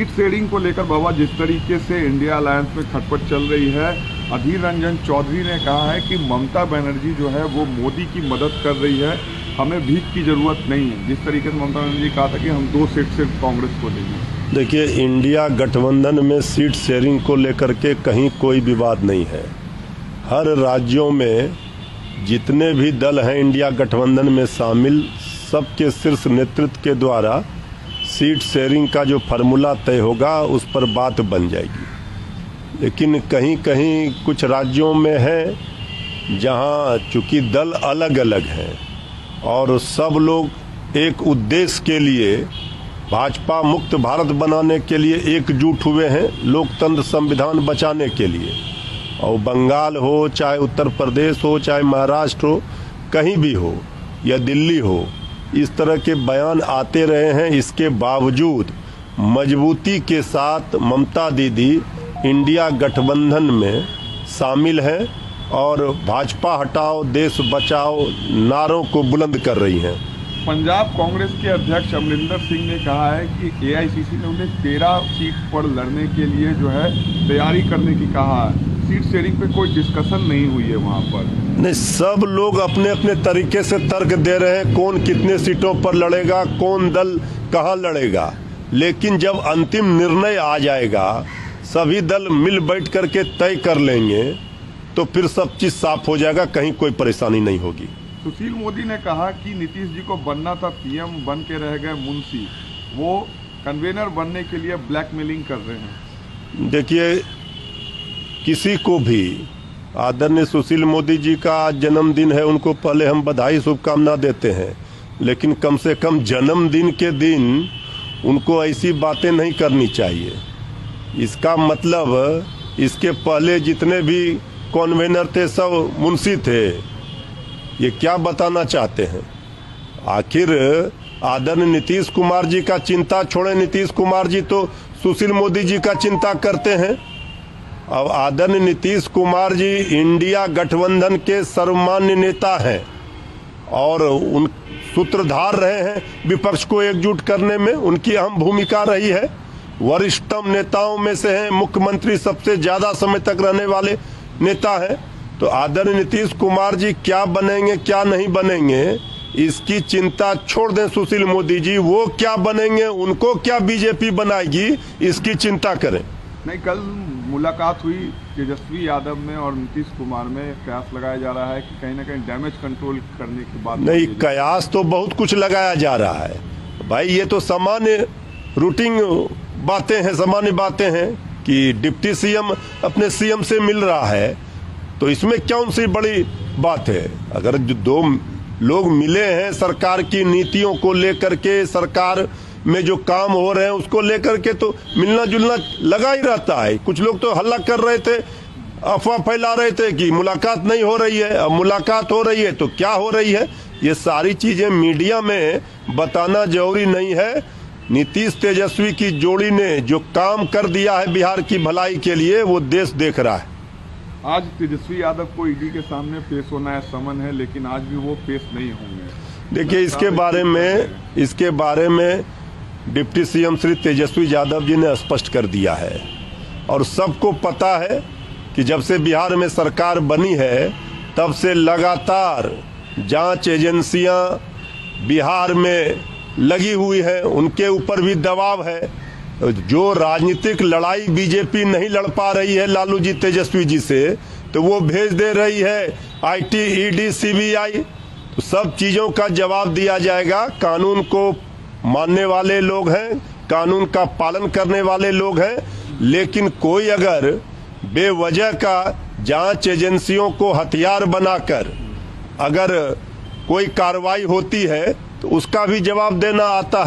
Seat sharing को लेकर बाबा जिस तरीके से इंडिया अलायंस में खटपट चल रही है, अधीर रंजन चौधरी ने कहा है कि ममता बनर्जी जो है वो मोदी की मदद कर रही है, हमें भीख की जरूरत नहीं है। जिस तरीके से ममता बनर्जी कहा था कि हम 2 सीट सिर्फ कांग्रेस को देंगे। देखिए, इंडिया गठबंधन में सीट शेयरिंग को लेकर के कहीं कोई विवाद नहीं है। हर राज्यों में जितने भी दल हैं इंडिया गठबंधन में शामिल, सबके शीर्ष नेतृत्व के द्वारा सीट शेयरिंग का जो फार्मूला तय होगा उस पर बात बन जाएगी। लेकिन कहीं कहीं कुछ राज्यों में है जहां चूंकि दल अलग अलग हैं और सब लोग एक उद्देश्य के लिए, भाजपा मुक्त भारत बनाने के लिए एकजुट हुए हैं, लोकतंत्र संविधान बचाने के लिए। और बंगाल हो, चाहे उत्तर प्रदेश हो, चाहे महाराष्ट्र हो, कहीं भी हो या दिल्ली हो, इस तरह के बयान आते रहे हैं। इसके बावजूद मजबूती के साथ ममता दीदी इंडिया गठबंधन में शामिल है और भाजपा हटाओ देश बचाओ नारों को बुलंद कर रही हैं। पंजाब कांग्रेस के अध्यक्ष अमरिंदर सिंह ने कहा है कि एआईसीसी ने उन्हें 13 सीट पर लड़ने के लिए जो है तैयारी करने की कहा है। सीट शेयरिंग पे कोई डिस्कशन नहीं हुई है वहाँ पर। नहीं, सब लोग अपने अपने तरीके से तर्क दे रहे हैं कौन कितने सीटों पर लड़ेगा, कौन दल कहाँ लड़ेगा। लेकिन जब अंतिम निर्णय आ जाएगा, सभी दल मिल बैठ करके तय कर लेंगे, तो फिर सब चीज साफ हो जाएगा, कहीं कोई परेशानी नहीं होगी। सुशील मोदी ने कहा कि नीतीश जी को बनना था पीएम, बन के रह गए मुंशी, वो कन्वेनर बनने के लिए ब्लैकमेलिंग कर रहे हैं। देखिए, किसी को भी, आदरणीय सुशील मोदी जी का आज जन्मदिन है, उनको पहले हम बधाई शुभकामना देते हैं, लेकिन कम से कम जन्मदिन के दिन उनको ऐसी बातें नहीं करनी चाहिए। इसका मतलब इसके पहले जितने भी कन्वेनर थे सब मुंशी थे। ये क्या बताना चाहते हैं? आखिर आदरणीय नीतीश कुमार जी का चिंता छोड़े, नीतीश कुमार जी तो सुशील मोदी जी का चिंता करते हैं। अब आदरणीय नीतीश कुमार जी इंडिया गठबंधन के सर्वमान्य नेता हैं और उन सूत्रधार रहे हैं विपक्ष को एकजुट करने में, उनकी अहम भूमिका रही है। वरिष्ठतम नेताओं में से हैं, मुख्यमंत्री सबसे ज्यादा समय तक रहने वाले नेता हैं। तो आदरणीय नीतीश कुमार जी क्या बनेंगे क्या नहीं बनेंगे, इसकी चिंता छोड़ दें सुशील मोदी जी। वो क्या बनेंगे, उनको क्या बीजेपी बनाएगी, इसकी चिंता करें। नहीं, कल मुलाकात हुई तेजस्वी यादव में और नीतीश कुमार में, कयास लगाया जा रहा है कि कहीं ना कहीं डैमेज कंट्रोल करने की बात। नहीं, कयास तो बहुत कुछ लगाया जा रहा है भाई। ये तो सामान्य रूटीन बातें हैं, सामान्य बातें हैं कि डिप्टी सीएम अपने सीएम से मिल रहा है, तो इसमें कौन सी बड़ी बात है? अगर जो 2 लोग मिले हैं सरकार की नीतियों को लेकर के, सरकार में जो काम हो रहे हैं उसको लेकर के, तो मिलना जुलना लगा ही रहता है। कुछ लोग तो हल्ला कर रहे थे, अफवाह फैला रहे थे कि मुलाकात नहीं हो रही है। अब मुलाकात हो रही है तो क्या हो रही है, ये सारी चीजें मीडिया में बताना जरूरी नहीं है। नीतीश तेजस्वी की जोड़ी ने जो काम कर दिया है बिहार की भलाई के लिए, वो देश देख रहा है। आज तेजस्वी यादव को ईडी के सामने पेश होना है, समन है, लेकिन आज भी वो पेश नहीं होंगे। देखिए, इसके बारे में डिप्टी सीएम श्री तेजस्वी यादव जी ने स्पष्ट कर दिया है और सबको पता है कि जब से बिहार में सरकार बनी है तब से लगातार जांच एजेंसियां बिहार में लगी हुई है, उनके ऊपर भी दबाव है। जो राजनीतिक लड़ाई बीजेपी नहीं लड़ पा रही है लालू जी तेजस्वी जी से, तो वो भेज दे रही है आईटी, ईडी, सीबीआई। तो सब चीजों का जवाब दिया जाएगा। कानून को मानने वाले लोग हैं, कानून का पालन करने वाले लोग हैं, लेकिन कोई अगर बेवजह का जांच एजेंसियों को हथियार बनाकर अगर कोई कार्रवाई होती है तो उसका भी जवाब देना आता है।